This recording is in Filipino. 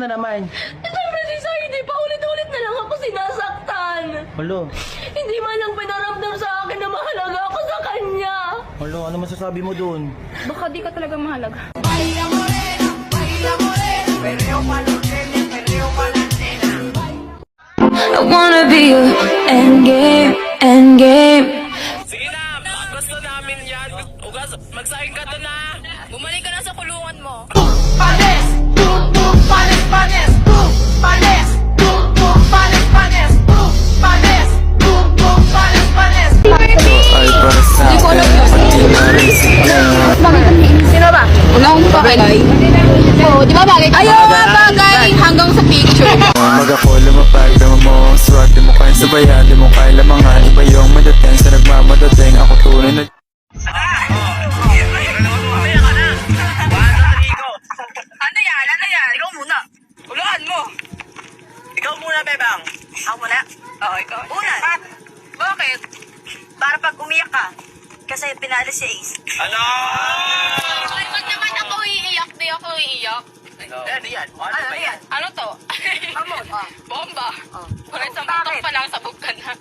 na naman? Siyempre si Saidi, paulit-ulit na lang ako sinasaktan. Halo, Hindi man lang pinaramdam sa akin na mahalaga ako sa kanya. halo, ano masasabi mo dun? Baka di ka talaga mahalaga. I wanna be your endgame, endgame. Sige na, gusto namin yan. Ugas, magsaing ka doon na. Bumalik ka na sa kulungan mo. Panes! Panes! Panes! Panes! Panes! Panes! Panes! Panes! Panes! Ay para sa akin, pati na rin sila. Sino ba? Wala akong pakilay. Oo, di ba bagay? Ayaw nga bagay hanggang sa picture. Mag ako lumapag, dama mo ang swerte mo kaya sabayan. Di mo kaya lamangan, iba yung madating sa nagmamadating. Ako tunay na Ano yan? Ano yan? Ikaw muna. Ulaan mo. Ikaw muna, Bebang. Ako muna? Oo, ikaw. Una. Bakit? Para pag umiyak ka. Kasi pinalis si Ace. Ano? Ba't naman ako iiyak? Di ako iiyak. Ano yan? Ano ba yan? Ano to? Bomba. Ulit sa Bakit? pa lang, sabog ka na.